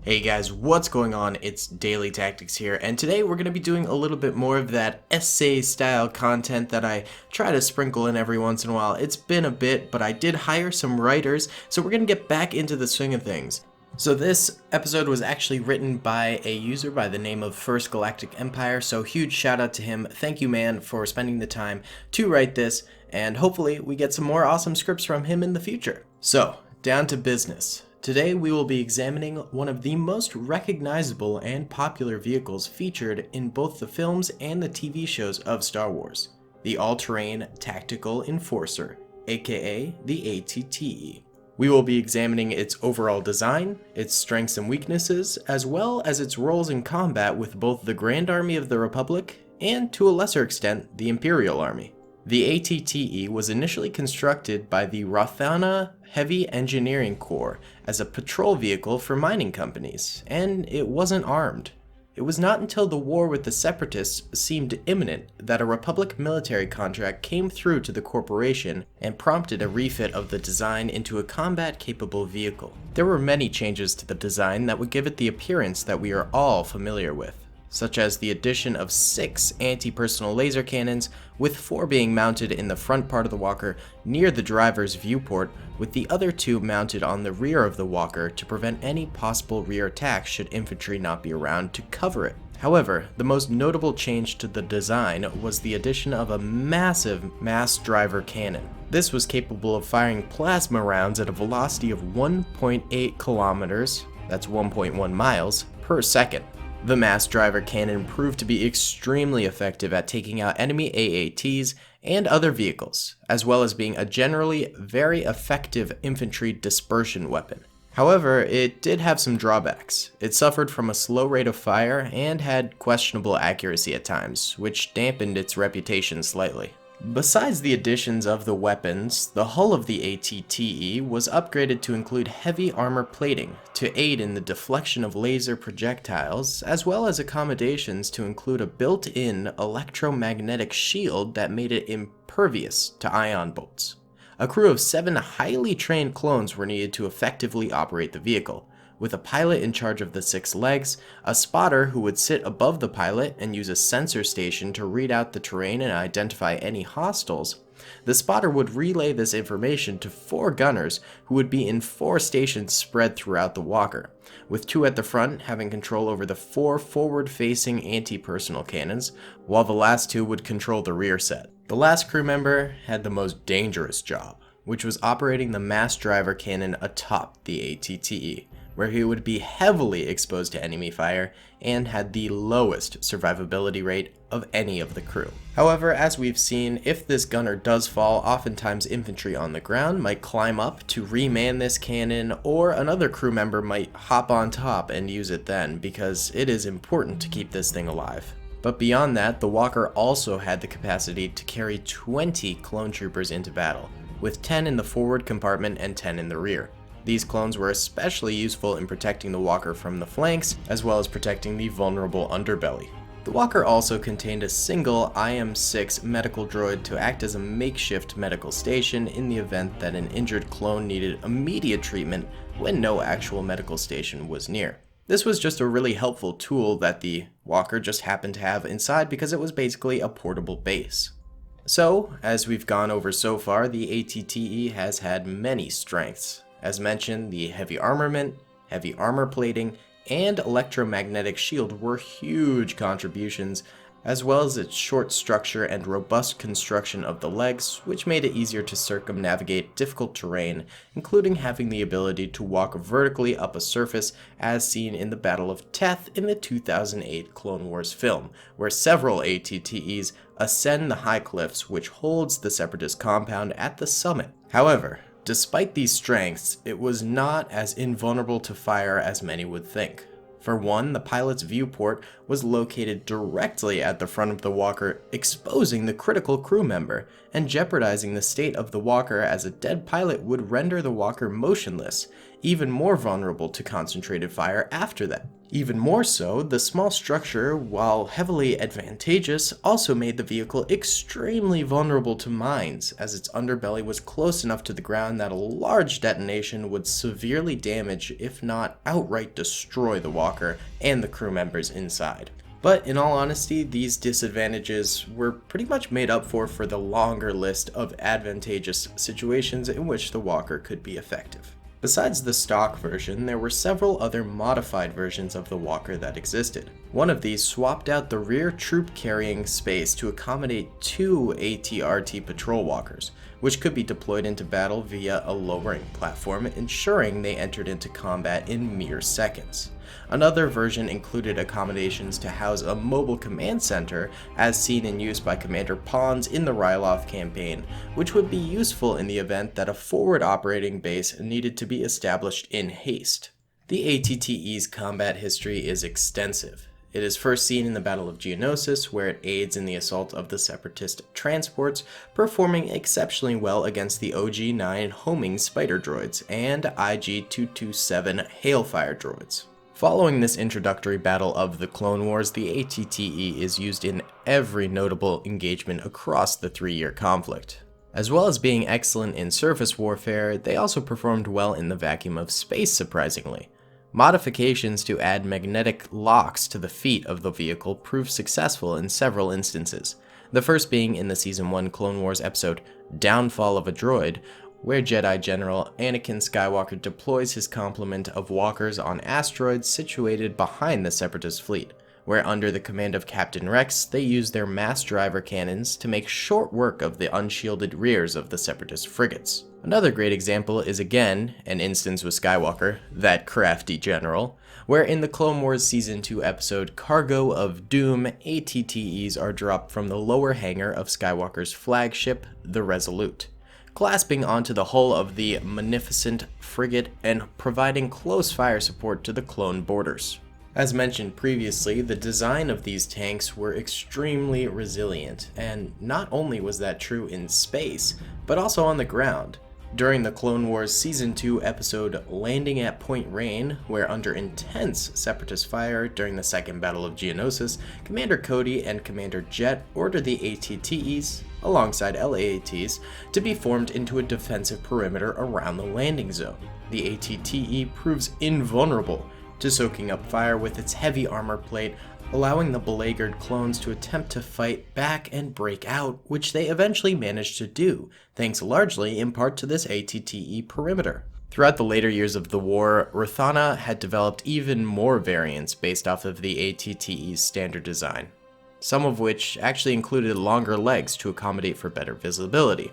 Hey guys, what's going on? It's Daily Tactics here, and today we're going to be doing a little bit more of that essay style content that I try to sprinkle in every once in a while. It's been a bit, but I did hire some writers, so we're going to get back into the swing of things. So this episode was actually written by a user by the name of First Galactic Empire, so huge shout out to him. Thank you, man, for spending the time to write this, and hopefully we get some more awesome scripts from him in the future. So, down to business. Today we will be examining one of the most recognizable and popular vehicles featured in both the films and the TV shows of Star Wars, the All-Terrain Tactical Enforcer, aka the ATTE. We will be examining its overall design, its strengths and weaknesses, as well as its roles in combat with both the Grand Army of the Republic and, to a lesser extent, the Imperial Army. The ATTE was initially constructed by the Rothana Heavy Engineering Corps as a patrol vehicle for mining companies, and it wasn't armed. It was not until the war with the Separatists seemed imminent that a Republic military contract came through to the corporation and prompted a refit of the design into a combat-capable vehicle. There were many changes to the design that would give it the appearance that we are all familiar with, such as the addition of 6 anti-personnel laser cannons, with 4 being mounted in the front part of the walker near the driver's viewport, with the other 2 mounted on the rear of the walker to prevent any possible rear attacks should infantry not be around to cover it. However, the most notable change to the design was the addition of a massive mass driver cannon. This was capable of firing plasma rounds at a velocity of 1.8 kilometers, that's 1.1 miles, per second. The mass driver cannon proved to be extremely effective at taking out enemy AATs and other vehicles, as well as being a generally very effective infantry dispersion weapon. However, it did have some drawbacks. It suffered from a slow rate of fire and had questionable accuracy at times, which dampened its reputation slightly. Besides the additions of the weapons, the hull of the ATTE was upgraded to include heavy armor plating to aid in the deflection of laser projectiles, as well as accommodations to include a built-in electromagnetic shield that made it impervious to ion bolts. A crew of 7 highly trained clones were needed to effectively operate the vehicle, with a pilot in charge of the 6 legs, a spotter who would sit above the pilot and use a sensor station to read out the terrain and identify any hostiles. The spotter would relay this information to 4 gunners who would be in 4 stations spread throughout the walker, with 2 at the front having control over the 4 forward-facing anti-personnel cannons, while the last 2 would control the rear set. The last crew member had the most dangerous job, which was operating the mass driver cannon atop the ATTE, where he would be heavily exposed to enemy fire and had the lowest survivability rate of any of the crew. However, as we've seen, if this gunner does fall, oftentimes infantry on the ground might climb up to reman this cannon, or another crew member might hop on top and use it then, because it is important to keep this thing alive. But beyond that, the walker also had the capacity to carry 20 clone troopers into battle, with 10 in the forward compartment and 10 in the rear. These clones were especially useful in protecting the walker from the flanks, as well as protecting the vulnerable underbelly. The walker also contained a single IM-6 medical droid to act as a makeshift medical station in the event that an injured clone needed immediate treatment when no actual medical station was near. This was just a really helpful tool that the walker just happened to have inside because it was basically a portable base. So, as we've gone over so far, the ATTE has had many strengths. As mentioned, the heavy armament, heavy armor plating, and electromagnetic shield were huge contributions, as well as its short structure and robust construction of the legs, which made it easier to circumnavigate difficult terrain, including having the ability to walk vertically up a surface as seen in the Battle of Teth in the 2008 Clone Wars film, where several ATTEs ascend the high cliffs which holds the Separatist compound at the summit. However, despite these strengths, it was not as invulnerable to fire as many would think. For one, the pilot's viewport was located directly at the front of the walker, exposing the critical crew member and jeopardizing the state of the walker, as a dead pilot would render the walker motionless, even more vulnerable to concentrated fire after that. Even more so, the small structure, while heavily advantageous, also made the vehicle extremely vulnerable to mines, as its underbelly was close enough to the ground that a large detonation would severely damage, if not outright destroy, the walker and the crew members inside. But in all honesty, these disadvantages were pretty much made up for the longer list of advantageous situations in which the walker could be effective. Besides the stock version, there were several other modified versions of the walker that existed. One of these swapped out the rear troop carrying space to accommodate 2 AT-RT patrol walkers, which could be deployed into battle via a lowering platform, ensuring they entered into combat in mere seconds. Another version included accommodations to house a mobile command center, as seen in use by Commander Pons in the Ryloth campaign, which would be useful in the event that a forward operating base needed to be established in haste. The ATTE's combat history is extensive. It is first seen in the Battle of Geonosis, where it aids in the assault of the Separatist transports, performing exceptionally well against the OG-9 homing spider droids and IG-227 Hailfire droids. Following this introductory battle of the Clone Wars, the ATTE is used in every notable engagement across the 3-year conflict. As well as being excellent in surface warfare, they also performed well in the vacuum of space, surprisingly. Modifications to add magnetic locks to the feet of the vehicle proved successful in several instances, the first being in the Season 1 Clone Wars episode Downfall of a Droid, where Jedi General Anakin Skywalker deploys his complement of walkers on asteroids situated behind the Separatist fleet, where under the command of Captain Rex, they use their mass driver cannons to make short work of the unshielded rears of the Separatist frigates. Another great example is again an instance with Skywalker, that crafty general, where in the Clone Wars Season 2 episode Cargo of Doom, ATTEs are dropped from the lower hangar of Skywalker's flagship, the Resolute, clasping onto the hull of the Magnificent frigate and providing close fire support to the clone boarders. As mentioned previously, the design of these tanks were extremely resilient, and not only was that true in space, but also on the ground. During the Clone Wars Season 2 episode Landing at Point Rain, where under intense Separatist fire during the Second Battle of Geonosis, Commander Cody and Commander Jet ordered the ATTEs, alongside LAATs, to be formed into a defensive perimeter around the landing zone. The ATTE proves invulnerable to soaking up fire with its heavy armor plate, allowing the beleaguered clones to attempt to fight back and break out, which they eventually managed to do, thanks largely in part to this ATTE perimeter. Throughout the later years of the war, Rathana had developed even more variants based off of the ATTE's standard design, some of which actually included longer legs to accommodate for better visibility.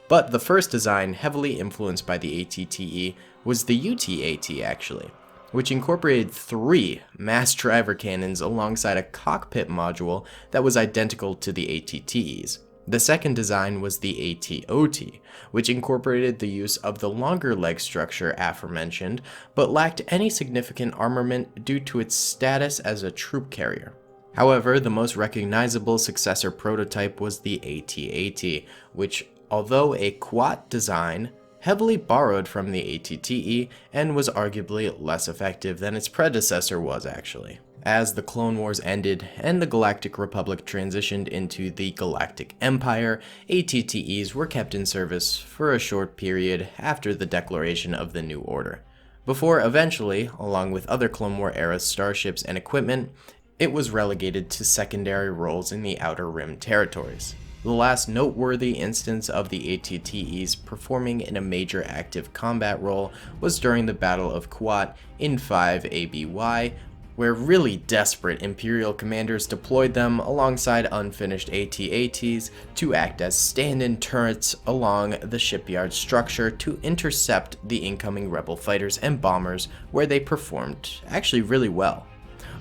But the first design, heavily influenced by the ATTE, was the UTAT actually, which incorporated 3 mass driver cannons alongside a cockpit module that was identical to the ATTEs. The second design was the ATOT, which incorporated the use of the longer leg structure aforementioned, but lacked any significant armament due to its status as a troop carrier. However, the most recognizable successor prototype was the AT-AT, which, although a Quat design, heavily borrowed from the ATTE and was arguably less effective than its predecessor was actually. As the Clone Wars ended and the Galactic Republic transitioned into the Galactic Empire, ATTEs were kept in service for a short period after the declaration of the New Order, before eventually, along with other Clone War era starships and equipment, it was relegated to secondary roles in the Outer Rim territories. The last noteworthy instance of the ATTEs performing in a major active combat role was during the Battle of Quat in 5 ABY, where really desperate Imperial commanders deployed them alongside unfinished AT-ATs to act as stand-in turrets along the shipyard structure to intercept the incoming rebel fighters and bombers, where they performed actually really well.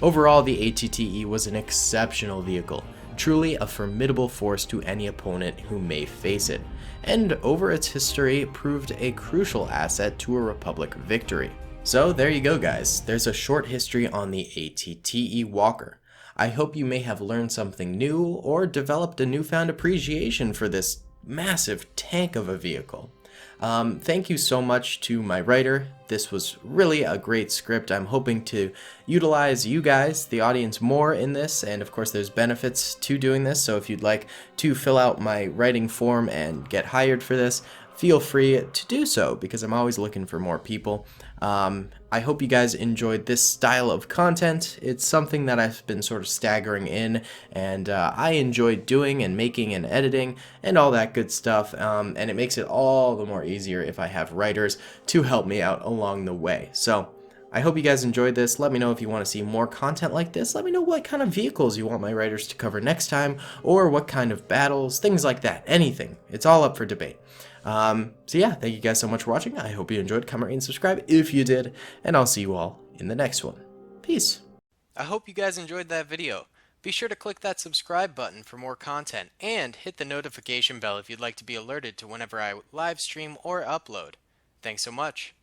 Overall, the ATTE was an exceptional vehicle, truly a formidable force to any opponent who may face it, and over its history proved a crucial asset to a Republic victory. So there you go guys, there's a short history on the ATTE Walker. I hope you may have learned something new or developed a newfound appreciation for this massive tank of a vehicle. Thank you so much to my writer. This was really a great script. I'm hoping to utilize you guys, the audience, more in this, and of course there's benefits to doing this, so if you'd like to fill out my writing form and get hired for this, feel free to do so, because I'm always looking for more people. I hope you guys enjoyed this style of content. It's something that I've been sort of staggering in, and I enjoy doing and making and editing and all that good stuff, and it makes it all the more easier if I have writers to help me out along the way. So I hope you guys enjoyed this. Let me know if you want to see more content like this. Let me know what kind of vehicles you want my writers to cover next time, or what kind of battles, things like that. Anything. It's all up for debate. So yeah, thank you guys so much for watching. I hope you enjoyed. Comment, rate, and subscribe if you did, and I'll see you all in the next one. Peace. I hope you guys enjoyed that video. Be sure to click that subscribe button for more content, and hit the notification bell if you'd like to be alerted to whenever I live stream or upload. Thanks so much.